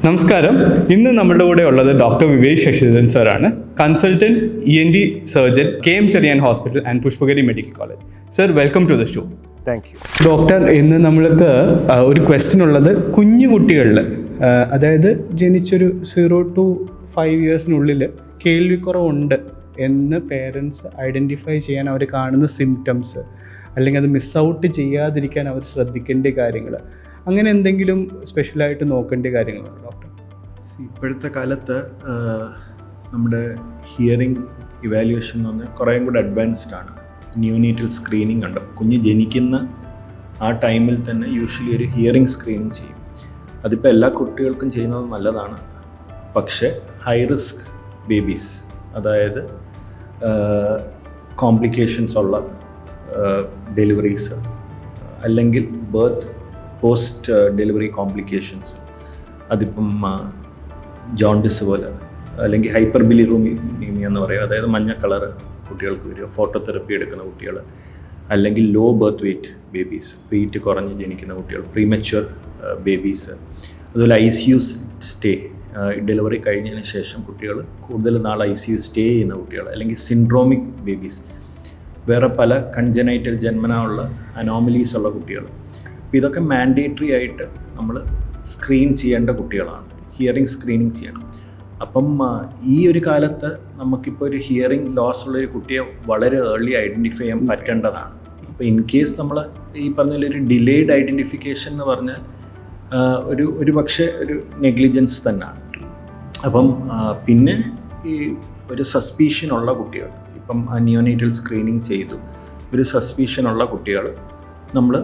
നമസ്കാരം. ഇന്ന് നമ്മുടെ കൂടെ ഉള്ളത് ഡോക്ടർ വിവേക് ശശിധരൻ സാറാണ്, consultant ENT surgeon, KM Cherian hospital and Pushpagiri medical college. Sir, welcome to the show. Thank you. Doctor, ഇന്ന് നമ്മൾക്ക് ഒരു ക്വസ്റ്റ്യൻ ഉള്ളത്, കുഞ്ഞു കുട്ടികളിൽ, അതായത് ജനിച്ചൊരു 0 to 5 ഇയേഴ്സിനുള്ളിൽ കേൾവിക്കുറവുണ്ട് എന്ന് പേരൻസ് ഐഡൻറ്റിഫൈ ചെയ്യാൻ അവർ കാണുന്ന സിംറ്റംസ്, അല്ലെങ്കിൽ അത് മിസ് ഔട്ട് ചെയ്യാതിരിക്കാൻ അവർ ശ്രദ്ധിക്കേണ്ട കാര്യങ്ങൾ, അങ്ങനെ എന്തെങ്കിലും സ്പെഷ്യലായിട്ട് നോക്കേണ്ട കാര്യങ്ങളുണ്ടോ ഡോക്ടർ? ഇപ്പോഴത്തെ കാലത്ത് നമ്മുടെ ഹിയറിംഗ് ഇവാലുവേഷൻ എന്ന് പറഞ്ഞാൽ കുറേയും കൂടെ അഡ്വാൻസ്ഡ് ആണ്. ന്യൂനേറ്റൽ സ്ക്രീനിങ് ഉണ്ട്. കുഞ്ഞ് ജനിക്കുന്ന ആ ടൈമിൽ തന്നെ യൂഷ്വലി ഒരു ഹിയറിംഗ് സ്ക്രീനിങ് ചെയ്യും. അതിപ്പോൾ എല്ലാ കുട്ടികൾക്കും ചെയ്യുന്നത് നല്ലതാണ്. പക്ഷേ ഹൈ റിസ്ക് ബേബീസ്, അതായത് കോംപ്ലിക്കേഷൻസ് ഉള്ള ഡെലിവറീസ്, അല്ലെങ്കിൽ പോസ്റ്റ് ഡെലിവറി കോംപ്ലിക്കേഷൻസ്, അതിപ്പം ജോണ്ടിസ് പോലെ, അല്ലെങ്കിൽ ഹൈപ്പർബിലിറൂമിയ എന്ന് പറയും, അതായത് മഞ്ഞ കളറ് കുട്ടികൾക്ക് വരിക, ഫോട്ടോതെറപ്പി എടുക്കുന്ന കുട്ടികൾ, അല്ലെങ്കിൽ low birth weight babies, weight കുറഞ്ഞ് ജനിക്കുന്ന കുട്ടികൾ, പ്രീമച്വർ ബേബീസ്, അതുപോലെ ICU സ്റ്റേ, ഡെലിവറി കഴിഞ്ഞതിന് ശേഷം കുട്ടികൾ കൂടുതൽ നാൾ ICU സ്റ്റേ ചെയ്യുന്ന കുട്ടികൾ, അല്ലെങ്കിൽ സിൻഡ്രോമിക് ബേബീസ്, വേറെ പല കൺജനൈറ്റൽ ജന്മനാ ഉള്ള അനോമലീസ് ഉള്ള കുട്ടികൾ. അപ്പോൾ ഇതൊക്കെ മാൻഡേറ്ററി ആയിട്ട് നമ്മൾ സ്ക്രീൻ ചെയ്യേണ്ട കുട്ടികളാണ്. ഹിയറിംഗ് സ്ക്രീനിങ് ചെയ്യണം. അപ്പം ഈ ഒരു കാലത്ത് നമുക്കിപ്പോൾ ഒരു ഹിയറിംഗ് ലോസ് ഉള്ളൊരു കുട്ടിയെ വളരെ ഏർലി ഐഡൻറ്റിഫൈ ചെയ്യാൻ പറ്റേണ്ടതാണ്. അപ്പോൾ ഇൻ കേസ് നമ്മൾ ഈ പറഞ്ഞൊരു ഡിലേഡ് ഐഡൻറ്റിഫിക്കേഷൻ എന്ന് പറഞ്ഞാൽ ഒരു പക്ഷേ ഒരു നെഗ്ലിജൻസ് തന്നെയാണ്. അപ്പം പിന്നെ ഈ ഒരു സസ്പീഷ്യനുള്ള കുട്ടികൾ, ഇപ്പം നിയോനേറ്റൽ സ്ക്രീനിങ് ചെയ്തു, ഒരു സസ്പീഷ്യനുള്ള കുട്ടികൾ നമ്മൾ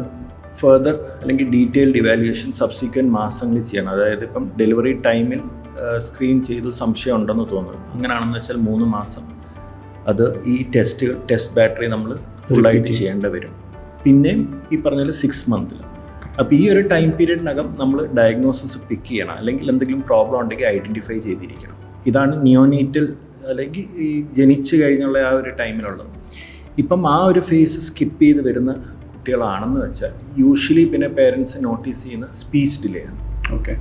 ഫർദർ അല്ലെങ്കിൽ ഡീറ്റെയിൽഡ് ഇവാലുവേഷൻ സബ്സിക്വൻറ്റ് മാസങ്ങളിൽ ചെയ്യണം. അതായത് ഇപ്പം ഡെലിവറി ടൈമിൽ സ്ക്രീൻ ചെയ്തു സംശയം ഉണ്ടെന്ന് തോന്നുന്നു, അങ്ങനെയാണെന്ന് വെച്ചാൽ 3 മാസം അത് ഈ ടെസ്റ്റ് ബാറ്ററി നമ്മൾ ഫുള്ളായിട്ട് ചെയ്യേണ്ടി വരും. പിന്നെയും ഈ പറഞ്ഞാൽ 6 മന്തിൽ. അപ്പോൾ ഈ ഒരു ടൈം പീരീഡിനകം നമ്മൾ ഡയഗ്നോസിസ് പിക്ക് ചെയ്യണം, അല്ലെങ്കിൽ എന്തെങ്കിലും പ്രോബ്ലം ഉണ്ടെങ്കിൽ ഐഡൻറ്റിഫൈ ചെയ്തിരിക്കണം. ഇതാണ് നിയോനേറ്റൽ, അല്ലെങ്കിൽ ഈ ജനിച്ചു കഴിഞ്ഞുള്ള ആ ഒരു ടൈമിലുള്ളത്. ഇപ്പം ആ ഒരു ഫേസ് സ്കിപ്പ് ചെയ്ത് വരുന്ന കുട്ടികളാണെന്ന് വെച്ചാൽ യൂഷ്വലി പിന്നെ പേരൻസ് നോട്ടീസ് ചെയ്യുന്ന സ്പീച്ച് ഡിലേ ആണ്. ഓക്കെ.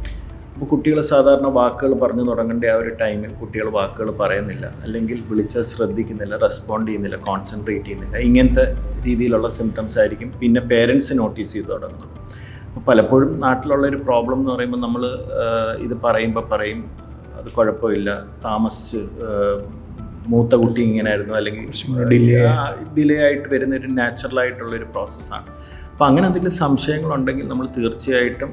അപ്പോൾ കുട്ടികൾ സാധാരണ വാക്കുകൾ പറഞ്ഞു തുടങ്ങേണ്ട ആ ഒരു ടൈമിൽ കുട്ടികൾ വാക്കുകൾ പറയുന്നില്ല, അല്ലെങ്കിൽ വിളിച്ചാൽ ശ്രദ്ധിക്കുന്നില്ല, റെസ്പോണ്ട് ചെയ്യുന്നില്ല, കോൺസെൻട്രേറ്റ് ചെയ്യുന്നില്ല. ഇങ്ങനത്തെ രീതിയിലുള്ള സിംറ്റംസ് ആയിരിക്കും പിന്നെ പേരൻസ് നോട്ടീസ് ചെയ്ത് തുടങ്ങുന്നത്. അപ്പോൾ പലപ്പോഴും നാട്ടിലുള്ളൊരു പ്രോബ്ലം എന്ന് പറയുമ്പോൾ നമ്മൾ ഇത് പറയുമ്പോൾ പറയും അത് കുഴപ്പമില്ല, താമസിച്ച് മൂത്ത കുട്ടി ഇങ്ങനെയായിരുന്നു, അല്ലെങ്കിൽ ഡിലേ ആയിട്ട് വരുന്നൊരു നാച്ചുറലായിട്ടുള്ളൊരു പ്രോസസ്സാണ്. അപ്പോൾ അങ്ങനെ എന്തെങ്കിലും സംശയങ്ങളുണ്ടെങ്കിൽ നമ്മൾ തീർച്ചയായിട്ടും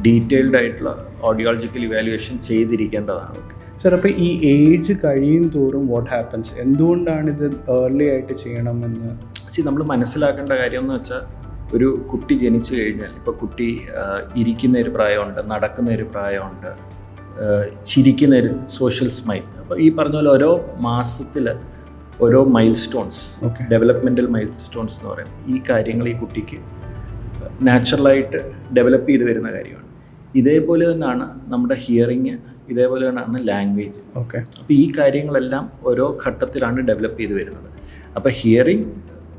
ഡീറ്റെയിൽഡ് ആയിട്ടുള്ള ഓഡിയോളജിക്കൽ ഇവാലുവേഷൻ ചെയ്തിരിക്കേണ്ടതാണ്. സാർ, അപ്പോൾ ഈ ഏജ് കഴിയും തോറും വാട്ട് ഹാപ്പൻസ്, എന്തുകൊണ്ടാണിത് ഏർലി ആയിട്ട് ചെയ്യണമെന്ന് നമ്മൾ മനസ്സിലാക്കേണ്ട കാര്യം എന്ന് വെച്ചാൽ, ഒരു കുട്ടി ജനിച്ചു കഴിഞ്ഞാൽ, ഇപ്പോൾ കുട്ടി ഇരിക്കുന്ന ഒരു പ്രായമുണ്ട്, നടക്കുന്ന ഒരു പ്രായമുണ്ട്, ചിരിക്കുന്ന ഒരു സോഷ്യൽ സ്മൈൽ. അപ്പോൾ ഈ പറഞ്ഞ പോലെ ഓരോ മാസത്തിൽ ഓരോ mile stones, developmental mile stones എന്ന് പറയും. ഈ കാര്യങ്ങൾ ഈ കുട്ടിക്ക് നാച്ചുറലായിട്ട് ഡെവലപ്പ് ചെയ്ത് വരുന്ന കാര്യമാണ്. ഇതേപോലെ തന്നെയാണ് നമ്മുടെ ഹിയറിങ്, ഇതേപോലെ തന്നെയാണ് ലാംഗ്വേജ്. ഓക്കെ. അപ്പോൾ ഈ കാര്യങ്ങളെല്ലാം ഓരോ ഘട്ടത്തിലാണ് ഡെവലപ്പ് ചെയ്ത് വരുന്നത്. അപ്പോൾ ഹിയറിങ്,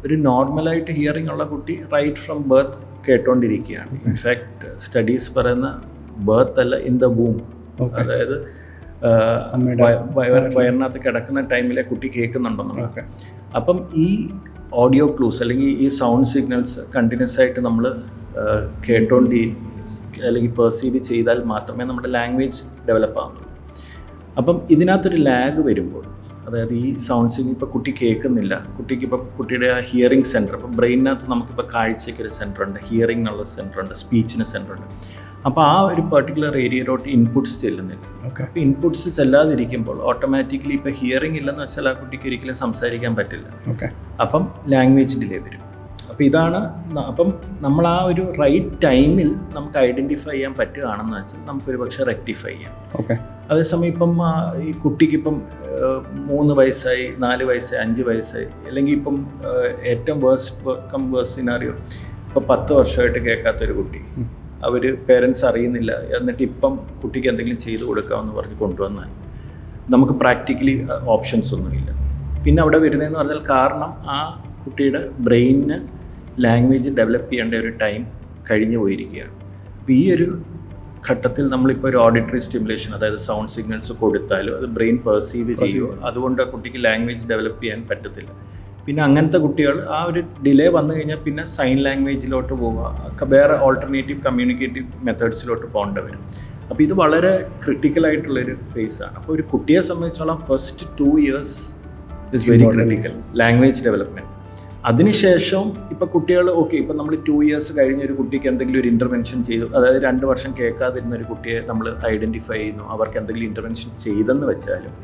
ഒരു നോർമലായിട്ട് ഹിയറിംഗ് ഉള്ള കുട്ടി റൈറ്റ് ഫ്രം ബർത്ത് കേട്ടോണ്ടിരിക്കുകയാണ്. ഇൻഫാക്ട് സ്റ്റഡീസ് പറയുന്ന ബർത്ത് അല്ല, ഇൻ ദ വൂം, അതായത് വയറിനകത്ത് കിടക്കുന്ന ടൈമിലെ കുട്ടി കേൾക്കുന്നുണ്ടെന്നുള്ളത്. അപ്പം ഈ ഓഡിയോ ക്ലൂസ്, അല്ലെങ്കിൽ ഈ സൗണ്ട് സിഗ്നൽസ് കണ്ടിന്യൂസ് ആയിട്ട് നമ്മൾ അല്ലെങ്കിൽ പെർസീവ് ചെയ്താൽ മാത്രമേ നമ്മുടെ ലാംഗ്വേജ് ഡെവലപ്പ് ആവുന്നുള്ളൂ. അപ്പം ഇതിനകത്തൊരു ലാഗ് വരുമ്പോൾ, അതായത് ഈ സൗണ്ട് സിഗ്നൽ ഇപ്പോൾ കുട്ടി കേൾക്കുന്നില്ല, കുട്ടിക്കിപ്പം കുട്ടിയുടെ ആ ഹിയറിംഗ് സെൻറ്റർ, ഇപ്പം ബ്രെയിനകത്ത് നമുക്കിപ്പോൾ കാഴ്ചയ്ക്കൊരു സെൻറ്റർ ഉണ്ട്, ഹിയറിംഗ് എന്നുള്ള സെൻറ്റർ ഉണ്ട്, സ്പീച്ചിന് സെൻറ്റർ ഉണ്ട്. അപ്പോൾ ആ ഒരു പെർട്ടിക്കുലർ ഏരിയയിലോട്ട് ഇൻപുട്സ് ചെല്ലുന്നില്ല. അപ്പോൾ ഇൻപുട്സ് ചെല്ലാതിരിക്കുമ്പോൾ ഓട്ടോമാറ്റിക്കലി ഇപ്പോൾ ഹിയറിംഗ് ഇല്ലെന്ന് വെച്ചാൽ ആ കുട്ടിക്ക് ഒരിക്കലും സംസാരിക്കാൻ പറ്റില്ല. അപ്പം ലാംഗ്വേജ് ഡിലേ വരും. അപ്പോൾ ഇതാണ്. അപ്പം നമ്മൾ ആ ഒരു റൈറ്റ് ടൈമിൽ നമുക്ക് ഐഡൻറ്റിഫൈ ചെയ്യാൻ പറ്റുകയാണെന്ന് വെച്ചാൽ നമുക്കൊരു പക്ഷേ റെക്ടിഫൈ ചെയ്യാം. അതേസമയം ഇപ്പം ഈ കുട്ടിക്കിപ്പം 3 വയസ്സായി, 4 വയസ്സായി, 5 വയസ്സായി, അല്ലെങ്കിൽ ഇപ്പം ഏറ്റവും വേഴ്സ്റ്റ് സിനാറിയോ, ഇപ്പോൾ 10 വർഷമായിട്ട് കേൾക്കാത്തൊരു കുട്ടി, അവർ പേരൻസ് അറിയുന്നില്ല, എന്നിട്ട് ഇപ്പം കുട്ടിക്ക് എന്തെങ്കിലും ചെയ്ത് കൊടുക്കാമെന്ന് പറഞ്ഞ് കൊണ്ടുവന്നാൽ നമുക്ക് പ്രാക്ടിക്കലി ഓപ്ഷൻസ് ഒന്നുമില്ല. പിന്നെ അവിടെ വരുന്നതെന്ന് പറഞ്ഞാൽ, കാരണം ആ കുട്ടിയുടെ ബ്രെയിനിന് ലാംഗ്വേജ് ഡെവലപ്പ് ചെയ്യേണ്ട ഒരു ടൈം കഴിഞ്ഞു പോയിരിക്കുകയാണ്. അപ്പോൾ ഈ ഒരു ഘട്ടത്തിൽ നമ്മളിപ്പോൾ ഒരു ഓഡിറ്ററി സ്റ്റിമുലേഷൻ, അതായത് സൗണ്ട് സിഗ്നൽസ് കൊടുത്താലും അത് ബ്രെയിൻ പെർസീവ് ചെയ്യുമോ, അതുകൊണ്ട് ആ കുട്ടിക്ക് ലാംഗ്വേജ് ഡെവലപ്പ് ചെയ്യാൻ പറ്റത്തില്ല. പിന്നെ അങ്ങനത്തെ കുട്ടികൾ ആ ഒരു ഡിലേ വന്നു കഴിഞ്ഞാൽ പിന്നെ സൈൻ ലാംഗ്വേജിലോട്ട് പോവുക, വേറെ ഓൾട്ടർനേറ്റീവ് കമ്മ്യൂണിക്കേറ്റീവ് മെത്തേഡ്സിലോട്ട് പോകേണ്ടി വരും. അപ്പോൾ ഇത് വളരെ ക്രിട്ടിക്കലായിട്ടുള്ളൊരു ഫേസാണ്. അപ്പോൾ ഒരു കുട്ടിയെ സംബന്ധിച്ചോളം first 2 years is very critical language development. അതിനുശേഷം ഇപ്പോൾ കുട്ടികൾ ഇപ്പം നമ്മൾ 2 years കഴിഞ്ഞ ഒരു കുട്ടിക്ക് എന്തെങ്കിലും ഒരു ഇൻ്റർവെൻഷൻ ചെയ്തു, അതായത് 2 വർഷം കേൾക്കാതിരുന്ന ഒരു കുട്ടിയെ നമ്മൾ ഐഡൻറ്റിഫൈ ചെയ്യുന്നു, അവർക്ക് എന്തെങ്കിലും ഇൻ്റർവെൻഷൻ ചെയ്തെന്ന് വെച്ചാലും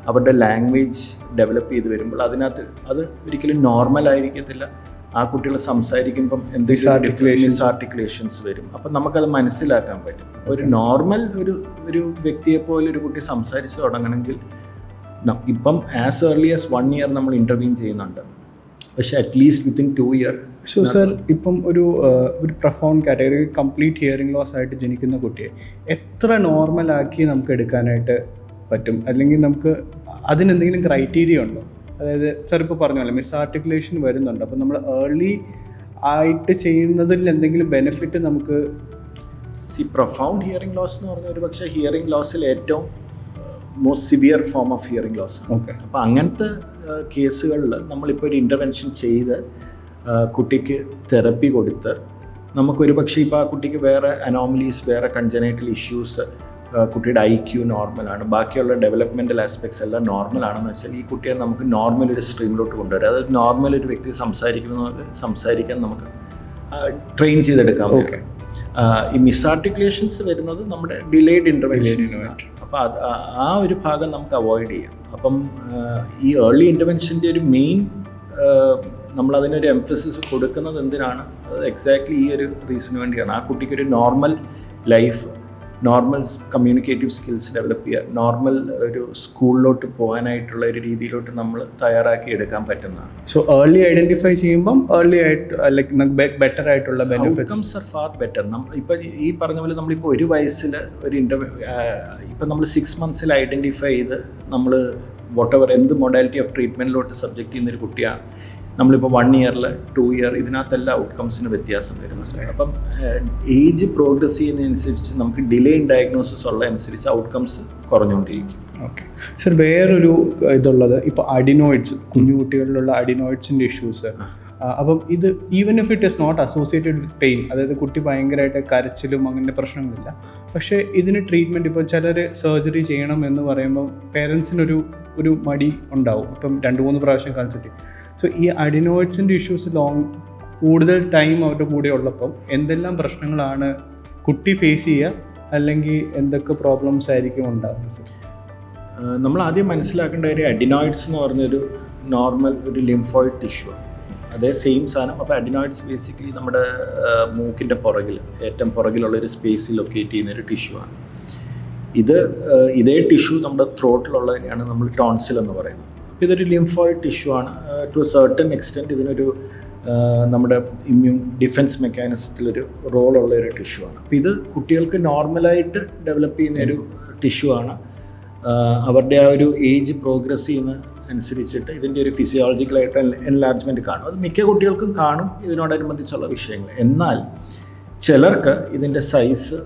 അവരുടെ ലാംഗ്വേജ് ഡെവലപ്പ് ചെയ്ത് വരുമ്പോൾ അതിനകത്ത് അത് ഒരിക്കലും നോർമൽ ആയിരിക്കത്തില്ല. ആ കുട്ടികൾ സംസാരിക്കുമ്പം എന്തെങ്കിലും മിസ് ആർട്ടിക്കുലേഷൻസ് വരും. അപ്പം നമുക്കത് മനസ്സിലാക്കാൻ പറ്റും. ഒരു നോർമൽ ഒരു വ്യക്തിയെപ്പോലെ ഒരു കുട്ടി സംസാരിച്ച് തുടങ്ങണമെങ്കിൽ ഇപ്പം ആസ് ഏർലി ആസ് 1 year നമ്മൾ ഇൻ്റർവ്യൂ ചെയ്യുന്നുണ്ട്. പക്ഷേ at least within 2 years. So sir, ഇപ്പം ഒരു profound category complete hearing loss ആയിട്ട് ജനിക്കുന്ന കുട്ടിയെ എത്ര നോർമലാക്കി നമുക്ക് എടുക്കാനായിട്ട് പറ്റും? അല്ലെങ്കിൽ നമുക്ക് അതിനെന്തെങ്കിലും ക്രൈറ്റീരിയ ഉണ്ടോ? അതായത് സർ ഇപ്പോൾ പറഞ്ഞല്ലോ മിസ് ആർട്ടിക്കുലേഷൻ വരുന്നുണ്ട്, അപ്പോൾ നമ്മൾ ഏർലി ആയിട്ട് ചെയ്യുന്നതിൽ എന്തെങ്കിലും ബെനിഫിറ്റ് നമുക്ക്? പ്രൊഫൗണ്ട് ഹിയറിംഗ് ലോസ് എന്ന് പറഞ്ഞാൽ ഒരു പക്ഷേ ഹിയറിംഗ് ലോസിൽ ഏറ്റവും most severe form of hearing loss. Okay. അപ്പോൾ അങ്ങനത്തെ കേസുകളിൽ നമ്മളിപ്പോൾ ഒരു ഇൻ്റർവെൻഷൻ ചെയ്ത് കുട്ടിക്ക് തെറപ്പി കൊടുത്ത് നമുക്കൊരു പക്ഷേ ഇപ്പോൾ ആ കുട്ടിക്ക് വേറെ അനോമലീസ്, വേറെ കൺജനൈറ്റൽ ഇഷ്യൂസ്, കുട്ടിയുടെ IQ നോർമലാണ്, ബാക്കിയുള്ള ഡെവലപ്മെൻറ്റൽ ആസ്പെക്ട്സ് എല്ലാം നോർമലാണെന്ന് വെച്ചാൽ ഈ കുട്ടിയെ നമുക്ക് നോർമൽ ഒരു സ്ട്രീമിലോട്ട് കൊണ്ടുവരാം. അതായത് നോർമൽ ഒരു വ്യക്തി സംസാരിക്കാൻ നമുക്ക് ട്രെയിൻ ചെയ്തെടുക്കാം. ഓക്കെ. ഈ മിസ് ആർട്ടിക്കുലേഷൻസ് വരുന്നത് നമ്മുടെ ഡിലേഡ് ഇൻ്റർവെൻഷൻസാണ്. അപ്പോൾ ആ ഒരു ഭാഗം നമുക്ക് അവോയ്ഡ് ചെയ്യാം. അപ്പം ഈ ഏർലി ഇൻ്റർവെൻഷൻ്റെ ഒരു മെയിൻ നമ്മളതിനൊരു എംഫസിസ് കൊടുക്കുന്നത് എന്തിനാണ്? അത് എക്സാക്ട്ലി ഈ ഒരു റീസണിന് വേണ്ടിയാണ്. ആ കുട്ടിക്കൊരു normal life, normal communicative skills develop ചെയ്യുക, നോർമൽ ഒരു സ്കൂളിലോട്ട് പോകാനായിട്ടുള്ള ഒരു രീതിയിലോട്ട് നമ്മൾ തയ്യാറാക്കി എടുക്കാൻ പറ്റുന്നതാണ്. സോ ഏർലി ഐഡൻറ്റിഫൈ ചെയ്യുമ്പം ഏർലി ആയിട്ട് ലൈക്ക് നമുക്ക് ബെറ്റർ ആയിട്ടുള്ള ഔട്ട്കംസ് ആർ ഫാർ ബെറ്റർ. ഇപ്പം ഈ പറഞ്ഞ പോലെ നമ്മളിപ്പോൾ 1 വയസ്സിൽ ഒരു ഇപ്പം നമ്മൾ 6 months ഐഡൻറ്റിഫൈ ചെയ്ത് നമ്മൾ എന്ത് മൊഡാലിറ്റി ഓഫ് ട്രീറ്റ്മെൻറ്റിലോട്ട് സബ്ജക്റ്റ് ചെയ്യുന്നൊരു കുട്ടിയാണ്. നമ്മളിപ്പോൾ 1 year 2 year ഇതിനകത്തെല്ലാം ഔട്ട്കംസിന് വ്യത്യാസം വരുന്നുണ്ട്. അപ്പം ഏജ് പ്രോഗ്രസ് ചെയ്യുന്നതനുസരിച്ച് നമുക്ക് ഡിലേ ഇൻ ഡയഗ്നോസിസ് ഉള്ള അനുസരിച്ച് ഔട്ട്കംസ് കുറഞ്ഞുകൊണ്ടിരിക്കും. ഓക്കെ സർ, വേറൊരു ഇതുള്ളത് ഇപ്പോൾ അഡിനോയിഡ്സ്, കുഞ്ഞു കുട്ടികളിലുള്ള അഡിനോയിഡ്സിൻ്റെ ഇഷ്യൂസ്. അപ്പം ഇത് even if it is not associated with pain, അതായത് കുട്ടി ഭയങ്കരമായിട്ട് കരച്ചിലും അങ്ങനെ പ്രശ്നങ്ങളില്ല, പക്ഷേ ഇതിന് ട്രീറ്റ്മെൻറ്റ് ഇപ്പോൾ ചിലർ സർജറി ചെയ്യണം എന്ന് പറയുമ്പോൾ പേരൻസിനൊരു മടി ഉണ്ടാവും. ഇപ്പം 2-3 പ്രാവശ്യം കൺസൾട്ട് ചെയ്യും. സോ ഈ അഡിനോയിഡ്സിൻ്റെ ഇഷ്യൂസ് കൂടുതൽ ടൈം അവരുടെ കൂടെ ഉള്ളപ്പം എന്തെല്ലാം പ്രശ്നങ്ങളാണ് കുട്ടി ഫേസ് ചെയ്യുക, അല്ലെങ്കിൽ എന്തൊക്കെ പ്രോബ്ലംസ് ആയിരിക്കും ഉണ്ടാകുന്നത്? നമ്മൾ ആദ്യം മനസ്സിലാക്കേണ്ട ഒരു അഡിനോയിഡ്സ് എന്ന് പറഞ്ഞൊരു നോർമൽ ഒരു ലിംഫോയിഡ് ടിഷ്യൂ ആണ്. അതേ സെയിം സാധനം. അപ്പോൾ അഡിനോയിഡ്സ് ബേസിക്കലി നമ്മുടെ മൂക്കിൻ്റെ ഏറ്റവും പുറകിലുള്ളൊരു സ്പേസിൽ ലൊക്കേറ്റ് ചെയ്യുന്നൊരു ടിഷ്യൂ ആണ്. ഇതേ ടിഷ്യൂ നമ്മുടെ ത്രോട്ടിലുള്ളതിനെയാണ് നമ്മൾ ടോൺസിൽ എന്ന് പറയുന്നത്. അപ്പോൾ ഇതൊരു ലിംഫോയിഡ് ടിഷ്യൂ ആണ്. ടു എ സർട്ടൻ എക്സ്റ്റെൻറ്റ് ഇതിനൊരു നമ്മുടെ ഇമ്മ്യൂൺ ഡിഫെൻസ് മെക്കാനിസത്തിലൊരു റോളുള്ള ഒരു ടിഷ്യൂ ആണ്. അപ്പോൾ ഇത് കുട്ടികൾക്ക് നോർമലായിട്ട് ഡെവലപ്പ് ചെയ്യുന്നൊരു ടിഷ്യൂ ആണ്. അവരുടെ ആ ഒരു ഏജ് പ്രോഗ്രസ് ചെയ്യുന്ന അനുസരിച്ചിട്ട് ഇതിൻ്റെ ഒരു ഫിസിയോളജിക്കലായിട്ട് എൻലാർജ്മെൻറ്റ് കാണും. അത് മിക്ക കുട്ടികൾക്കും കാണും ഇതിനോടനുബന്ധിച്ചുള്ള വിഷയങ്ങൾ. എന്നാൽ ചിലർക്ക് ഇതിൻ്റെ സൈസ്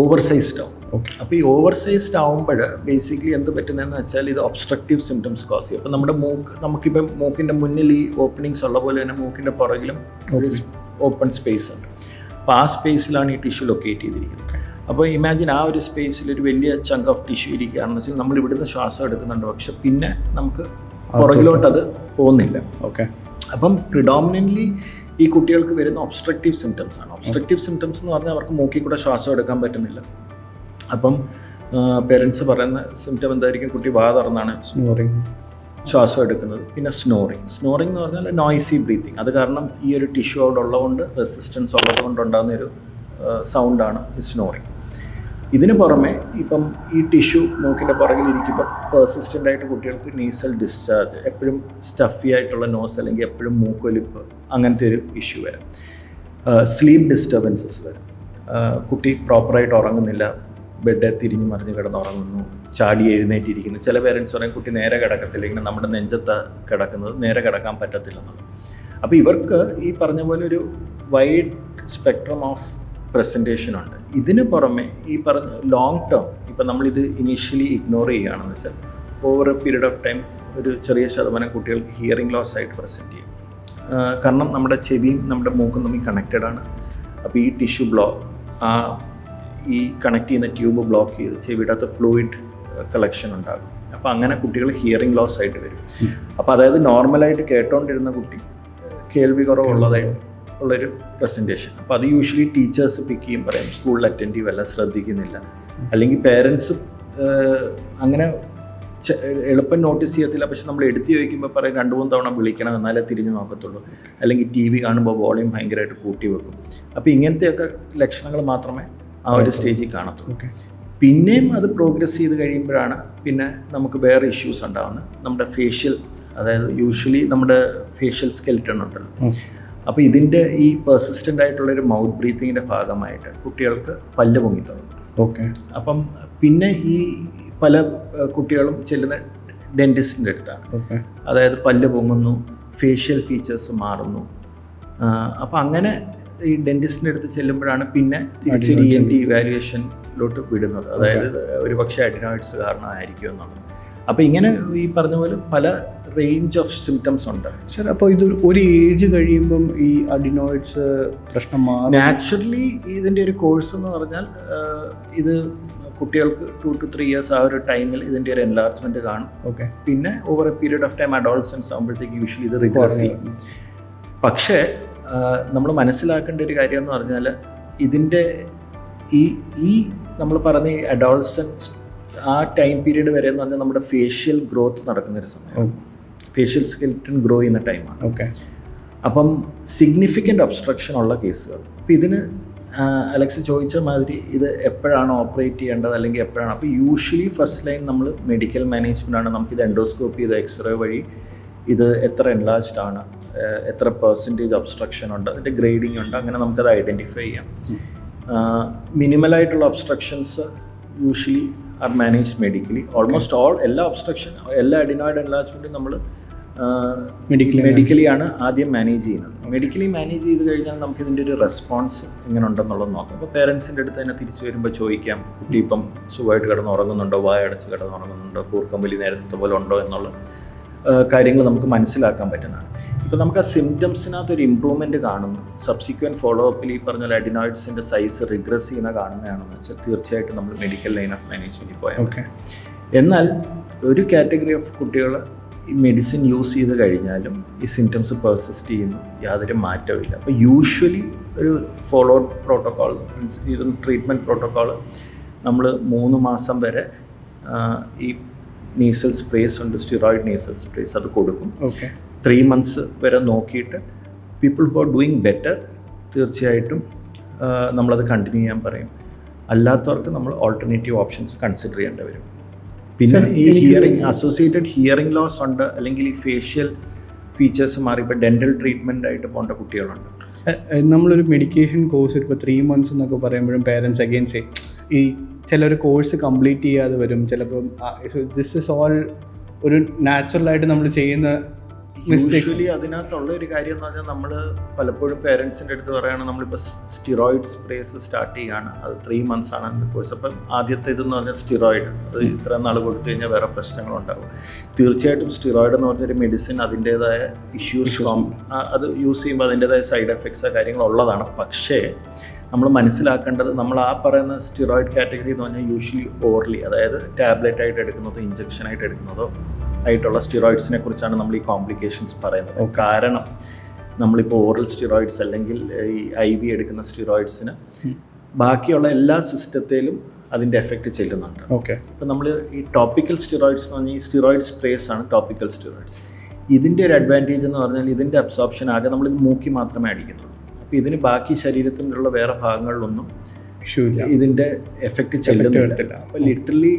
ഓവർസൈസ്ഡ് ആവും. ഓക്കെ. അപ്പോൾ ഈ ഓവർസൈസ്ഡ് ആവുമ്പോൾ ബേസിക്കലി എന്ത് പറ്റുന്നതെന്ന് വെച്ചാൽ ഇത് ഒബ്സ്ട്രക്റ്റീവ് സിംറ്റംസ് കോസ് ചെയ്യും. അപ്പോൾ നമ്മുടെ നമുക്കിപ്പം മൂക്കിൻ്റെ മുന്നിൽ ഈ ഓപ്പണിങ്സ് ഉള്ള പോലെ തന്നെ മൂക്കിൻ്റെ പുറകിലും ഒരു ഓപ്പൺ സ്പേസ് ഉണ്ട്. അപ്പോൾ ആ സ്പേസിലാണ് ഈ ടിഷ്യൂ ലൊക്കേറ്റ് ചെയ്തിരിക്കുന്നത്. അപ്പോൾ ഇമാജിൻ ആ ഒരു സ്പേസിൽ ഒരു വലിയ ചങ്ക് ഓഫ് ടിഷ്യൂ ഇരിക്കുകയാണെന്ന് വെച്ചാൽ നമ്മൾ ഇവിടുന്ന് ശ്വാസം എടുക്കുന്നുണ്ട്, പക്ഷെ പിന്നെ നമുക്ക് പുറകിലോട്ടത് പോകുന്നില്ല. ഓക്കെ. അപ്പം പ്രിഡോമിനൻ്റ്ലി ഈ കുട്ടികൾക്ക് വരുന്ന ഒബ്സ്ട്രക്റ്റീവ് സിംറ്റംസ് ആണ്. ഒബ്സ്ട്രക്റ്റീവ് സിംറ്റംസ് എന്ന് പറഞ്ഞാൽ അവർക്ക് മൂക്കിൽ കൂടെ ശ്വാസം എടുക്കാൻ പറ്റുന്നില്ല. അപ്പം പേരൻസ് പറയുന്ന സിംറ്റം എന്തായിരിക്കും? കുട്ടി വാ തുറന്നാണ് ശ്വാസം എടുക്കുന്നത്. പിന്നെ സ്നോറിങ് എന്ന് പറഞ്ഞാൽ നോയ്സി ബ്രീത്തിങ്. അത് കാരണം ഈ ഒരു ടിഷ്യൂ അവിടെ ഉള്ളതുകൊണ്ട്, റെസിസ്റ്റൻസ് ഉള്ളതുകൊണ്ട് ഉണ്ടാകുന്ന ഒരു സൗണ്ടാണ് ഈ സ്നോറിങ്. ഇതിന് പുറമെ ഇപ്പം ഈ ടിഷ്യൂ മൂക്കിൻ്റെ പുറകിലിരിക്കുമ്പോൾ പെർസിസ്റ്റൻ്റ് ആയിട്ട് കുട്ടികൾക്ക് നീസൽ ഡിസ്ചാർജ്, എപ്പോഴും സ്റ്റഫി ആയിട്ടുള്ള നോസ് അല്ലെങ്കിൽ എപ്പോഴും മൂക്കൊലിപ്പ്, അങ്ങനത്തെ ഒരു ഇഷ്യൂ വരാം. സ്ലീപ്പ് ഡിസ്റ്റർബൻസസ് വരാം. കുട്ടി പ്രോപ്പറായിട്ട് ഉറങ്ങുന്നില്ല, ബെഡ് തിരിഞ്ഞ് മറിഞ്ഞ് കിടന്നുറങ്ങുന്നു, ചാടി എഴുന്നേറ്റിരിക്കുന്നു. ചില പേരൻസ് പറയും കുട്ടി നേരെ കിടക്കത്തില്ല, ഇങ്ങനെ നമ്മുടെ നെഞ്ചത്ത് കിടക്കുന്നത്, നേരെ കിടക്കാൻ പറ്റത്തില്ലെന്നുള്ളത്. അപ്പോൾ ഇവർക്ക് ഈ പറഞ്ഞ പോലെ ഒരു വൈഡ് സ്പെക്ട്രം ഓഫ് പ്രസൻറ്റേഷൻ ഉണ്ട്. ഇതിന് പുറമെ ഈ പറഞ്ഞ ലോങ് ടേം, ഇപ്പം നമ്മളിത് ഇനീഷ്യലി ഇഗ്നോർ ചെയ്യുകയാണെന്ന് വെച്ചാൽ over A period of time ഒരു ചെറിയ ശതമാനം കുട്ടികൾക്ക് ഹിയറിംഗ് ലോസ് ആയിട്ട് പ്രസൻറ്റ് ചെയ്യും. കാരണം നമ്മുടെ ചെവിയും നമ്മുടെ മൂക്കും തമ്മിൽ കണക്റ്റഡ് ആണ്. അപ്പോൾ ഈ ടിഷ്യൂ ഈ കണക്ട് ചെയ്യുന്ന ട്യൂബ് ബ്ലോക്ക് ചെയ്ത് ചെവിയുടെ അകത്ത് ഫ്ലൂയിഡ് കളക്ഷൻ ഉണ്ടാകും. അപ്പോൾ അങ്ങനെ കുട്ടികൾ ഹിയറിംഗ് ലോസ് ആയിട്ട് വരും. അപ്പോൾ അതായത് നോർമലായിട്ട് കേട്ടോണ്ടിരുന്ന കുട്ടി കേൾവി കുറവുള്ളതായിട്ട് ഉള്ളൊരു പ്രസൻറ്റേഷൻ. അപ്പോൾ അത് യൂഷ്വലി ടീച്ചേഴ്സ് പിക്ക് ചെയ്യും, പറയും സ്കൂളിൽ അറ്റൻഡീവ് അല്ല, ശ്രദ്ധിക്കുന്നില്ല. അല്ലെങ്കിൽ പേരൻസ് അങ്ങനെ എളുപ്പം നോട്ടീസ് ചെയ്യത്തില്ല. പക്ഷെ നമ്മൾ എടുത്ത് ചോദിക്കുമ്പോൾ പറയും 2-3 തവണ വിളിക്കണം, എന്നാലേ തിരിഞ്ഞ് നോക്കത്തുള്ളൂ. അല്ലെങ്കിൽ TV കാണുമ്പോൾ വോളിയം ഭയങ്കരമായിട്ട് കൂട്ടി വെക്കും. അപ്പോൾ ഇങ്ങനത്തെയൊക്കെ ലക്ഷണങ്ങൾ മാത്രമേ ആ ഒരു സ്റ്റേജിൽ കാണത്തുള്ളൂ. പിന്നെയും അത് പ്രോഗ്രസ് ചെയ്ത് കഴിയുമ്പോഴാണ് പിന്നെ നമുക്ക് വേറെ ഇഷ്യൂസ് ഉണ്ടാകുന്നത്. നമ്മുടെ ഫേഷ്യൽ, അതായത് യൂഷ്വലി നമ്മുടെ ഫേഷ്യൽ സ്കെൽറ്റൺ ഉണ്ടല്ലോ, അപ്പോൾ ഇതിൻ്റെ ഈ പെർസിസ്റ്റൻ്റ് ആയിട്ടുള്ളൊരു മൗത്ത് ബ്രീത്തിങ്ങിൻ്റെ ഭാഗമായിട്ട് കുട്ടികൾക്ക് പല്ല് പൊങ്ങി തുടങ്ങും. അപ്പം പിന്നെ ഈ പല കുട്ടികളും ചെല്ലുന്ന ഡെൻറ്റിസ്റ്റിൻ്റെ അടുത്താണ്. അതായത് പല്ല് പൊങ്ങുന്നു, ഫേഷ്യൽ ഫീച്ചേഴ്സ് മാറുന്നു. അപ്പം അങ്ങനെ ഈ ഡെൻറ്റിസ്റ്റിൻ്റെ അടുത്ത് ചെല്ലുമ്പോഴാണ് പിന്നെ തിരിച്ചൊരു ENT ഇവാലുവേഷനിലോട്ട് വിടുന്നത്. അതായത് ഒരു പക്ഷേ അഡിനോയിഡ്സ് കാരണമായിരിക്കും എന്നുള്ളത്. അപ്പോൾ ഇങ്ങനെ ഈ പറഞ്ഞ പോലെ പല റേഞ്ച് ഓഫ് സിംറ്റംസ് ഉണ്ട്. സാർ, അപ്പോൾ ഇത് ഒരു ഏജ് കഴിയുമ്പം ഈ അഡിനോയിഡ്സ് പ്രശ്നം മാറും? നാച്ചുറലി ഇതിൻ്റെ ഒരു കോഴ്സ് എന്ന് പറഞ്ഞാൽ ഇത് കുട്ടികൾക്ക് 2 to 3 years ആ ഒരു ടൈമിൽ ഇതിൻ്റെ ഒരു എൻലാർജ്മെൻറ്റ് കാണും. പിന്നെ over A period of time adolescence ആകുമ്പോഴത്തേക്ക് യൂഷ്വലി ഇത് റിഗ്രസ് ചെയ്യും. പക്ഷേ നമ്മൾ മനസ്സിലാക്കേണ്ട ഒരു കാര്യം എന്ന് പറഞ്ഞാൽ ഇതിൻ്റെ ഈ നമ്മൾ പറഞ്ഞ ഈ അഡോളസൻസ് ആ ടൈം പീരീഡ് വരെ എന്ന് പറഞ്ഞാൽ നമ്മുടെ ഫേഷ്യൽ ഗ്രോത്ത് നടക്കുന്നൊരു സമയം, ഫേഷ്യൽ സ്കെൽറ്റൻ ഗ്രോ ചെയ്യുന്ന ടൈമാണ്. അപ്പം സിഗ്നിഫിക്കൻ്റ് ഒബ്സ്ട്രക്ഷൻ ഉള്ള കേസുകൾ. അപ്പോൾ ഇതിന് അലക്സ് ചോദിച്ച മാതിരി ഇത് എപ്പോഴാണ് ഓപ്പറേറ്റ് ചെയ്യേണ്ടത് അല്ലെങ്കിൽ എപ്പോഴാണ്, അപ്പോൾ യൂഷ്വലി ഫസ്റ്റ് ലൈൻ നമ്മൾ മെഡിക്കൽ മാനേജ്മെൻ്റ് ആണ്. നമുക്കിത് എൻഡോസ്കോപ്പി ചെയ്ത് എക്സ്റേ വഴി ഇത് എത്ര എൻലാർജ്ഡ് ആണ്, എത്ര പെർസെൻറ്റേജ് ഒബ്സ്ട്രക്ഷൻ ഉണ്ട്, അതിൻ്റെ ഗ്രേഡിംഗ് ഉണ്ട്, അങ്ങനെ നമുക്കത് ഐഡൻറ്റിഫൈ ചെയ്യാം. മിനിമലായിട്ടുള്ള obstructions usually are manage medically. Almost എല്ലാ ഒബ്സ്ട്രക്ഷൻ, എല്ലാ അഡിനോയിഡ് എൻലാർജ്മെൻറ്റും നമ്മൾ മെഡിക്കലിയാണ് ആദ്യം മാനേജ് ചെയ്യുന്നത്. മെഡിക്കലി മാനേജ് ചെയ്ത് കഴിഞ്ഞാൽ നമുക്ക് ഇതിൻ്റെ ഒരു റെസ്പോൺസ് എങ്ങനെ ഉണ്ടെന്നുള്ളത് നോക്കാം. അപ്പോൾ പേരൻസിൻ്റെ അടുത്ത് തന്നെ തിരിച്ച് വരുമ്പോൾ ചോദിക്കാം, കുട്ടി ഇപ്പം സുഖമായിട്ട് കിടന്ന് ഉറങ്ങുന്നുണ്ടോ, വായടച്ച് കിടന്ന് ഉറങ്ങുന്നുണ്ടോ, കൂർക്കമ്പലി നേരത്തെ പോലെ ഉണ്ടോ എന്നുള്ള കാര്യങ്ങൾ നമുക്ക് മനസ്സിലാക്കാൻ പറ്റുന്നതാണ്. ഇപ്പോൾ നമുക്ക് ആ സിംറ്റംസിനകത്തൊരു ഇമ്പ്രൂവ്മെൻറ്റ് കാണുന്നു, സബ്സിക്വൻറ്റ് ഫോളോ അപ്പിൽ ഈ പറഞ്ഞ അഡിനോയിഡ്സിൻ്റെ സൈസ് റിഗ്രസ് ചെയ്യുന്ന കാണുന്നതാണെന്ന് വെച്ചാൽ തീർച്ചയായിട്ടും നമ്മൾ മെഡിക്കൽ ലൈൻ ഓഫ് മാനേജ്മെൻറ്റിൽ പോയാൽ. എന്നാൽ ഒരു കാറ്റഗറി ഓഫ് കുട്ടികൾ ഈ മെഡിസിൻ യൂസ് ചെയ്ത് കഴിഞ്ഞാലും ഈ സിംറ്റംസ് പെർസിസ്റ്റ് ചെയ്യുന്നു, യാതൊരു മാറ്റമില്ല. അപ്പോൾ യൂഷ്വലി ഒരു ഫോളോ പ്രോട്ടോക്കോൾ മീൻസ് ഇത് ട്രീറ്റ്മെൻറ്റ് പ്രോട്ടോക്കോൾ നമ്മൾ 3 മാസം വരെ ഈ നേസൽ സ്പ്രേസ് ഉണ്ട്, സ്റ്റിറോയിഡ് നേസൽ സ്പ്രേസ്, അത് കൊടുക്കും. 3 months വരെ നോക്കിയിട്ട് people who are doing better തീർച്ചയായിട്ടും നമ്മളത് കണ്ടിന്യൂ ചെയ്യാൻ പറയും. അല്ലാത്തവർക്ക് നമ്മൾ ഓൾട്ടർനേറ്റീവ് ഓപ്ഷൻസ് കൺസിഡർ ചെയ്യേണ്ടി വരും. പിന്നെ ഈ അസോസിയേറ്റഡ് ഹിയറിംഗ് ലോസ് ഉണ്ട്, അല്ലെങ്കിൽ ഈ ഫേഷ്യൽ ഫീച്ചേഴ്സ് മാറി ഇപ്പോൾ ഡെൻ്റൽ ട്രീറ്റ്മെൻ്റ് ആയിട്ട് പോകേണ്ട കുട്ടികളുണ്ട്. നമ്മളൊരു മെഡിക്കേഷൻ കോഴ്സ് ഇപ്പോൾ 3 months എന്നൊക്കെ പറയുമ്പോഴും പേരൻസ് അഗെയിൻസ്റ്റ് ഈ ചിലർ കോഴ്സ് കംപ്ലീറ്റ് ചെയ്യാതെ വരും. ചിലപ്പോൾ ദിസ് ഇസ് ഓൾ ഒരു നാച്ചുറലായിട്ട് നമ്മൾ ചെയ്യുന്ന യൂഷ്വലി അതിനകത്തുള്ള ഒരു കാര്യം എന്ന് പറഞ്ഞാൽ നമ്മൾ പലപ്പോഴും പേരൻസിൻ്റെ അടുത്ത് പറയുകയാണ് നമ്മളിപ്പോൾ സ്റ്റിറോയിഡ് സ്പ്രേസ് സ്റ്റാർട്ട് ചെയ്യുകയാണ്, അത് 3 months ആണ് എൻ്റെ കോഴ്സ്. അപ്പം ആദ്യത്തെ ഇതെന്ന് പറഞ്ഞാൽ സ്റ്റിറോയിഡ്, അത് ഇത്ര നാൾ കൊടുത്തു കഴിഞ്ഞാൽ വേറെ പ്രശ്നങ്ങളുണ്ടാകും. തീർച്ചയായിട്ടും സ്റ്റിറോയിഡ് എന്ന് പറഞ്ഞൊരു മെഡിസിൻ അതിൻ്റേതായ ഇഷ്യൂസ് അത് യൂസ് ചെയ്യുമ്പോൾ അതിൻ്റേതായ സൈഡ് എഫക്ട്സ് കാര്യങ്ങളുള്ളതാണ്. പക്ഷേ നമ്മൾ മനസ്സിലാക്കേണ്ടത് നമ്മൾ ആ പറയുന്ന സ്റ്റിറോയിഡ് കാറ്റഗറി എന്ന് പറഞ്ഞാൽ യൂഷ്വലി ഓർലി, അതായത് ടാബ്ലറ്റ് ആയിട്ട് എടുക്കുന്നതോ ഇഞ്ചക്ഷനായിട്ട് എടുക്കുന്നതോ ആയിട്ടുള്ള സ്റ്റിറോയിഡ്സിനെ കുറിച്ചാണ് നമ്മൾ ഈ കോംപ്ലിക്കേഷൻസ് പറയുന്നത്. കാരണം നമ്മളിപ്പോൾ ഓറൽ സ്റ്റിറോയിഡ്സ് അല്ലെങ്കിൽ ഈ IV എടുക്കുന്ന സ്റ്റിറോയിഡ്സിന് ബാക്കിയുള്ള എല്ലാ സിസ്റ്റത്തിലും അതിൻ്റെ എഫക്റ്റ് ചെല്ലുന്നുണ്ട്. ഇപ്പം നമ്മൾ ഈ ടോപ്പിക്കൽ സ്റ്റിറോയിഡ്സ് എന്ന് പറഞ്ഞാൽ ഈ സ്റ്റിറോയിഡ് സ്പ്രേസ് ആണ് ടോപ്പിക്കൽ സ്റ്റിറോയിഡ്സ്. ഇതിൻ്റെ ഒരു അഡ്വാൻറ്റേജ് എന്ന് പറഞ്ഞാൽ ഇതിൻ്റെ അബ്സോർപ്ഷൻ ആകെ നമ്മളിത് മൂക്കി മാത്രമേ അടിക്കുന്നുള്ളൂ. അപ്പോൾ ഇതിന് ബാക്കി ശരീരത്തിലുള്ള വേറെ ഭാഗങ്ങളിലൊന്നും ഇതിൻ്റെ എഫക്റ്റ് ചെല്ലുന്നില്ല. അപ്പോൾ ലിറ്ററലി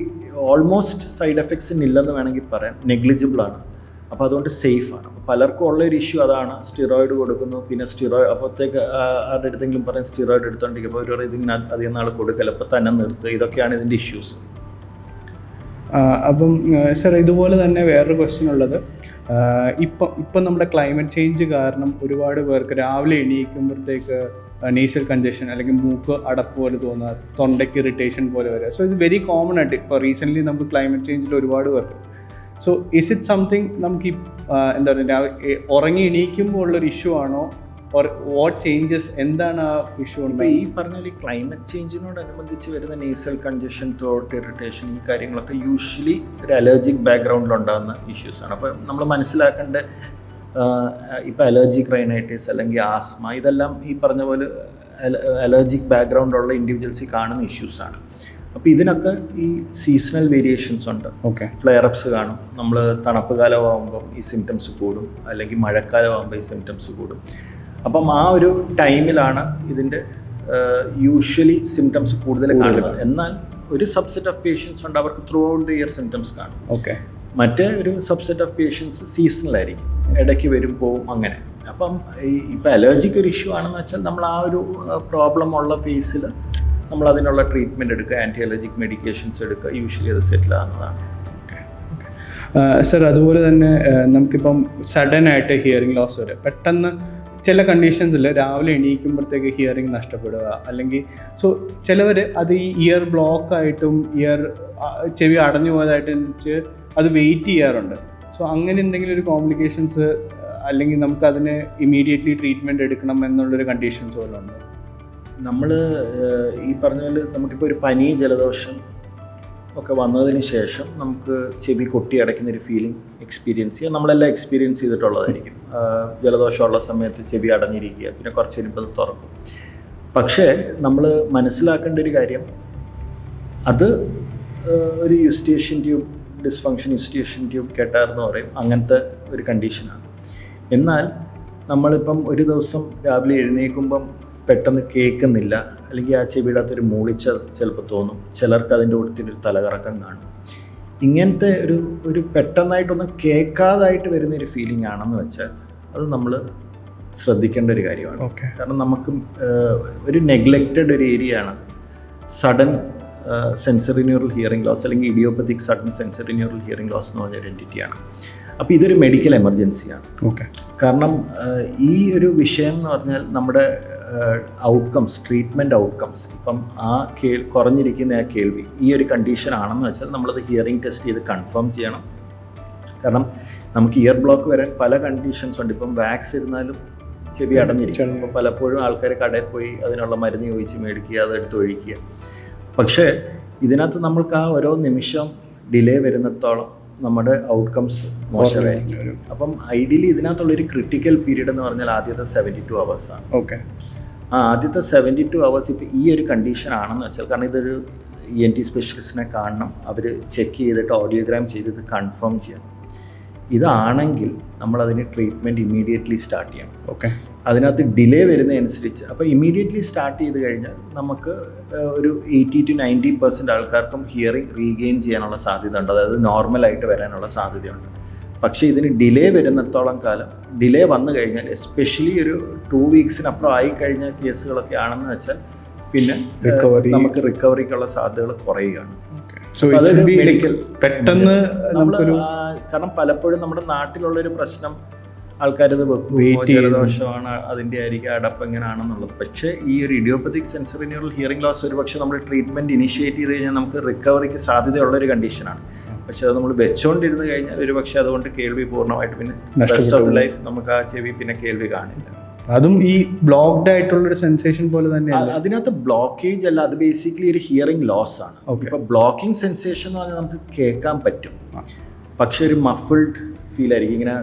ഓൾമോസ്റ്റ് സൈഡ് എഫക്ട്സ് ഇല്ലെന്ന് വേണമെങ്കിൽ പറയാം, നെഗ്ലിജിബിൾ ആണ്. അപ്പോൾ അതുകൊണ്ട് സേഫാണ്. അപ്പോൾ പലർക്കും ഉള്ളൊരു ഇഷ്യൂ അതാണ്, സ്റ്റിറോയിഡ് കൊടുക്കുന്നു, പിന്നെ സ്റ്റിറോയിഡ് അപ്പോഴത്തേക്ക് ആരുടെ അടുത്തെങ്കിലും പറയും സ്റ്റിറോയിഡ് എടുത്തോണ്ടിരിക്കുമ്പോൾ ഒരു ഇതിങ്ങനെ അധികം നാൾ കൊടുക്കല, അപ്പോൾ തന്നെ നിർത്തുക, ഇതൊക്കെയാണ് ഇതിൻ്റെ ഇഷ്യൂസ്. അപ്പം സർ, ഇതുപോലെ തന്നെ വേറൊരു ക്വസ്റ്റ്യൻ ഉള്ളത്, ഇപ്പം നമ്മുടെ ക്ലൈമറ്റ് ചേഞ്ച് കാരണം ഒരുപാട് പേർക്ക് രാവിലെ എണീക്കുമ്പോഴത്തേക്ക് നേസൽ കൺജഷൻ അല്ലെങ്കിൽ മൂക്ക് അടപ്പ് പോലെ തോന്നുക, തൊണ്ടയ്ക്ക് ഇറിറ്റേഷൻ പോലെ വരിക. സോ ഇത് വെരി കോമൺ ആയിട്ട് ഇപ്പോൾ റീസെൻ്റ്ലി നമുക്ക് ക്ലൈമറ്റ് ചേഞ്ചിൽ ഒരുപാട് പേർക്ക്. സോ ഇസ് ഇറ്റ് സംതിങ് നമുക്ക് ഈ എന്താ പറയുക ഉറങ്ങി എണീക്കുമ്പോൾ ഉള്ളൊരു ഇഷ്യൂ ആണോ, ഓർ വാട്ട് ചേഞ്ചസ്, എന്താണ് ആ ഇഷ്യൂ ഇപ്പോൾ ഈ പറഞ്ഞാൽ ഈ ക്ലൈമറ്റ് ചേഞ്ചിനോടനുബന്ധിച്ച് വരുന്ന നേസൽ കൺജഷൻ, ത്രോട്ട് ഇറിറ്റേഷൻ, ഈ കാര്യങ്ങളൊക്കെ യൂഷ്വലി ഒരു അലർജിക് ബാക്ക്ഗ്രൗണ്ടിലുണ്ടാകുന്ന ഇഷ്യൂസാണ്. അപ്പോൾ നമ്മൾ മനസ്സിലാക്കേണ്ട ഇപ്പോൾ അലർജിക് റൈനൈറ്റിസ് അല്ലെങ്കിൽ ആസ്മ, ഇതെല്ലാം ഈ പറഞ്ഞ പോലെ അലർജിക് ബാക്ക്ഗ്രൗണ്ടുള്ള ഇൻഡിവിജ്വൽസിൽ കാണുന്ന ഇഷ്യൂസാണ്. അപ്പോൾ ഇതിനൊക്കെ ഈ സീസണൽ വേരിയേഷൻസ് ഉണ്ട്. ഓക്കെ, ഫ്ലെയറപ്സ് കാണും. നമ്മൾ തണുപ്പ് കാലമാകുമ്പം ഈ സിംറ്റംസ് കൂടും, അല്ലെങ്കിൽ മഴക്കാലമാകുമ്പോൾ ഈ സിംറ്റംസ് കൂടും. അപ്പം ആ ഒരു ടൈമിലാണ് ഇതിൻ്റെ യൂഷ്വലി സിംറ്റംസ് കൂടുതൽ കാണുന്നത്. എന്നാൽ ഒരു സബ്സെറ്റ് ഓഫ് പേഷ്യൻസ് ഉണ്ട്, അവർക്ക് through out the year symptoms കാണും. ഓക്കെ, മറ്റേ ഒരു സബ്സെറ്റ് ഓഫ് പേഷ്യൻസ് സീസണലായിരിക്കും, ഇടയ്ക്ക് വരും പോവും അങ്ങനെ. അപ്പം ഇപ്പം അലർജിക്ക് ഒരു ഇഷ്യൂ ആണെന്ന് വെച്ചാൽ നമ്മൾ ആ ഒരു പ്രോബ്ലം ഉള്ള ഫേസിൽ നമ്മൾ അതിനുള്ള ട്രീറ്റ്മെൻറ്റ് എടുക്കുക, ആൻറ്റി അലർജിക് മെഡിക്കേഷൻസ് എടുക്കുക, യൂഷ്വലി അത് സെറ്റിൽ ആകുന്നതാണ്. സർ അതുപോലെ തന്നെ നമുക്കിപ്പം സഡൻ ആയിട്ട് ഹിയറിംഗ് ലോസ് വരും, പെട്ടെന്ന് ചില കണ്ടീഷൻസിൽ രാവിലെ എണീക്കുമ്പോഴത്തേക്ക് ഹിയറിംഗ് നഷ്ടപ്പെടുക, അല്ലെങ്കിൽ സോ ചിലവർ അത് ഈ ഇയർ ബ്ലോക്കായിട്ടും ചെവി അടഞ്ഞു പോയതായിട്ട് വെച്ച് അത് വെയിറ്റ് ചെയ്യാറുണ്ട്. സോ അങ്ങനെ എന്തെങ്കിലും ഒരു കോംപ്ലിക്കേഷൻസ് അല്ലെങ്കിൽ നമുക്ക് അതിന് ഇമ്മീഡിയറ്റ്ലി ട്രീറ്റ്മെൻറ്റ് എടുക്കണം എന്നുള്ളൊരു കണ്ടീഷൻസ് പോലെ ഉണ്ട്? നമ്മൾ ഈ പറഞ്ഞ പോലെ നമുക്കിപ്പോൾ ഒരു പനി, ജലദോഷം ഒക്കെ വന്നതിന് ശേഷം നമുക്ക് ചെവി കൊട്ടി അടയ്ക്കുന്നൊരു ഫീലിംഗ് എക്സ്പീരിയൻസ് ചെയ്യുക. നമ്മളെല്ലാം എക്സ്പീരിയൻസ് ചെയ്തിട്ടുള്ളതായിരിക്കും. ജലദോഷമുള്ള സമയത്ത് ചെവി അടഞ്ഞിരിക്കുക, പിന്നെ കുറച്ച് കഴിയുമ്പോൾ അത് തുറക്കും. പക്ഷേ നമ്മൾ മനസ്സിലാക്കേണ്ട ഒരു കാര്യം, അത് ഒരു eustachian tube dysfunction, eustachian tube കെട്ടാറെന്ന് പറയും, അങ്ങനത്തെ ഒരു കണ്ടീഷനാണ്. എന്നാൽ നമ്മളിപ്പം ഒരു ദിവസം രാവിലെ എഴുന്നേൽക്കുമ്പം പെട്ടെന്ന് കേൾക്കുന്നില്ല, അല്ലെങ്കിൽ ആ ചെവിയുടെ അകത്തൊരു മൂളിച്ച ചിലപ്പോൾ തോന്നും, ചിലർക്ക് അതിൻ്റെ കൂട്ടത്തിലൊരു തലകറക്കം കാണും. ഇങ്ങനത്തെ ഒരു പെട്ടെന്നായിട്ടൊന്നും കേൾക്കാതായിട്ട് വരുന്നൊരു ഫീലിംഗ് ആണെന്ന് വെച്ചാൽ അത് നമ്മൾ ശ്രദ്ധിക്കേണ്ട ഒരു കാര്യമാണ്. കാരണം നമുക്ക് ഒരു നെഗ്ലക്റ്റഡ് ഒരു ഏരിയ ആണ് sudden sensory neural hearing loss, അല്ലെങ്കിൽ idiopathic sudden sensory neural hearing loss എന്ന് പറഞ്ഞൊരു എൻറ്റിറ്റിയാണ്. അപ്പോൾ ഇതൊരു മെഡിക്കൽ എമർജൻസിയാണ്. ഓക്കെ, കാരണം ഈ ഒരു വിഷയം എന്ന് പറഞ്ഞാൽ നമ്മുടെ ഔട്ട്കംസ്, ട്രീറ്റ്മെൻറ്റ് ഔട്ട്കംസ്, ഇപ്പം ആ കുറഞ്ഞിരിക്കുന്ന ആ കേൾവി ഈ ഒരു കണ്ടീഷൻ ആണെന്ന് വെച്ചാൽ നമ്മളത് ഹിയറിംഗ് ടെസ്റ്റ് ചെയ്ത് കൺഫേം ചെയ്യണം. കാരണം നമുക്ക് ഇയർ ബ്ലോക്ക് വരാൻ പല കണ്ടീഷൻസ് ഉണ്ട്. ഇപ്പം വാക്സ് ഇരുന്നാലും ചെവി അടഞ്ഞിരിക്കും. അപ്പോൾ പലപ്പോഴും ആൾക്കാർ കടയിൽ പോയി അതിനുള്ള മരുന്ന് ചോദിച്ച് മേടിക്കുക, അതെടുത്ത് ഒഴിക്കുക. പക്ഷേ ഇതിനകത്ത് നമ്മൾക്ക് ആ ഓരോ നിമിഷം ഡിലേ വരുന്നിടത്തോളം നമ്മുടെ ഔട്ട്കംസ് മോശമായിരിക്കും. അപ്പം ഐഡിയലി ഇതിനകത്തുള്ളൊരു ക്രിട്ടിക്കൽ പീരീഡ് എന്ന് പറഞ്ഞാൽ ആദ്യത്തെ 72 hours-ആണ്. ഓക്കെ, ആ ആദ്യത്തെ 72 hours ഇപ്പോൾ ഈ ഒരു കണ്ടീഷൻ ആണെന്ന് വെച്ചാൽ, കാരണം ഇതൊരു ENT സ്പെഷ്യലിസ്റ്റിനെ കാണണം, അവർ ചെക്ക് ചെയ്തിട്ട് ഓഡിയോഗ്രാം ചെയ്ത് ഇത് കൺഫേം ചെയ്യണം. ഇതാണെങ്കിൽ നമ്മളതിന് ട്രീറ്റ്മെൻറ്റ് ഇമ്മീഡിയറ്റ്ലി സ്റ്റാർട്ട് ചെയ്യണം. ഓക്കെ, അതിനകത്ത് ഡിലേ വരുന്നതനുസരിച്ച് അപ്പോൾ ഇമ്മീഡിയറ്റ്ലി സ്റ്റാർട്ട് ചെയ്ത് കഴിഞ്ഞാൽ നമുക്ക് ഒരു 80 to 90% ആൾക്കാർക്കും ഹിയറിംഗ് റീഗെയിൻ ചെയ്യാനുള്ള സാധ്യത ഉണ്ട്, അതായത് നോർമലായിട്ട് വരാനുള്ള സാധ്യതയുണ്ട്. പക്ഷേ ഇതിന് ഡിലേ വരുന്നിടത്തോളം കാലം, ഡിലേ വന്നു കഴിഞ്ഞാൽ എസ്പെഷ്യലി ഒരു 2 weeks-നപ്പുറം ആയിക്കഴിഞ്ഞ കേസുകളൊക്കെ ആണെന്ന് വെച്ചാൽ പിന്നെ നമുക്ക് റിക്കവറിക്കുള്ള സാധ്യതകൾ കുറയുകയാണ്. മെഡിക്കൽ പെട്ടെന്ന് കാരണം പലപ്പോഴും നമ്മുടെ നാട്ടിലുള്ളൊരു പ്രശ്നം, ആൾക്കാരിത് വെക്കും, ജലദോഷമാണ് അതിൻ്റെ ആയിരിക്കും, അടപ്പ് എങ്ങനെയാണെന്നുള്ളത്. പക്ഷേ ഈ ഒരു ഇഡിയോപ്പത്തിക് സെൻസറി ന്യൂറൽ ഹിയറിംഗ് ലോസ് ഒരു പക്ഷേ നമ്മൾ ട്രീറ്റ്മെൻറ്റ് ഇനിഷ്യേറ്റ് ചെയ്ത് കഴിഞ്ഞാൽ നമുക്ക് റിക്കവറിക്ക് സാധ്യതയുള്ളൊരു കണ്ടീഷനാണ്. പക്ഷേ അത് നമ്മൾ വെച്ചുകൊണ്ടിരുന്ന് കഴിഞ്ഞാൽ ഒരു പക്ഷേ അതുകൊണ്ട് കേൾവി പൂർണ്ണമായിട്ട് പിന്നെ റെസ്റ്റ് ഓഫ് ദി ലൈഫ് നമുക്ക് ആ ചെവി പിന്നെ കേൾവി കാണില്ല. അതും ഈ ബ്ലോക്ക്ഡ് ആയിട്ടുള്ളൊരു സെൻസേഷൻ പോലെ തന്നെയാണ്. അതിനകത്ത് ബ്ലോക്കേജ് അല്ല, അത് ബേസിക്കലി ഒരു ഹിയറിംഗ് ലോസ് ആണ്. ഇപ്പോൾ ബ്ലോക്കിംഗ് സെൻസേഷൻ എന്ന് പറഞ്ഞാൽ നമുക്ക് കേൾക്കാൻ പറ്റും, പക്ഷെ ഒരു മഫിൾഡ് ഫീൽ ആയിരിക്കും, ഇങ്ങനെ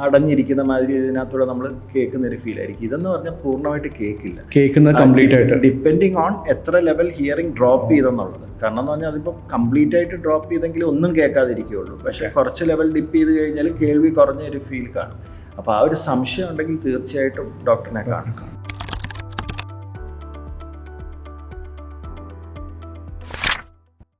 അടഞ്ഞിരിക്കുന്ന മാതിരി ഇതിനകത്തൂടെ നമ്മൾ കേൾക്കുന്ന ഒരു ഫീൽ ആയിരിക്കും. ഇതെന്ന് പറഞ്ഞാൽ പൂർണ്ണമായിട്ട് കേൾക്കുന്നത് കംപ്ലീറ്റ് ആയിട്ട് ഡിപ്പെൻഡിങ് ഓൺ എത്ര ലെവൽ ഹിയറിംഗ് ഡ്രോപ്പ് ചെയ്തെന്നുള്ളത്. കാരണം എന്ന് പറഞ്ഞാൽ അതിപ്പോൾ കംപ്ലീറ്റ് ആയിട്ട് ഡ്രോപ്പ് ചെയ്തെങ്കിൽ ഒന്നും കേൾക്കാതിരിക്കുകയുള്ളൂ, പക്ഷേ കുറച്ച് ലെവൽ ഡിപ്പ് ചെയ്ത് കഴിഞ്ഞാൽ കേൾവി കുറഞ്ഞ ഒരു ഫീൽ കാണും. അപ്പോൾ ആ ഒരു സംശയം ഉണ്ടെങ്കിൽ തീർച്ചയായിട്ടും ഡോക്ടറിനെ കാണും.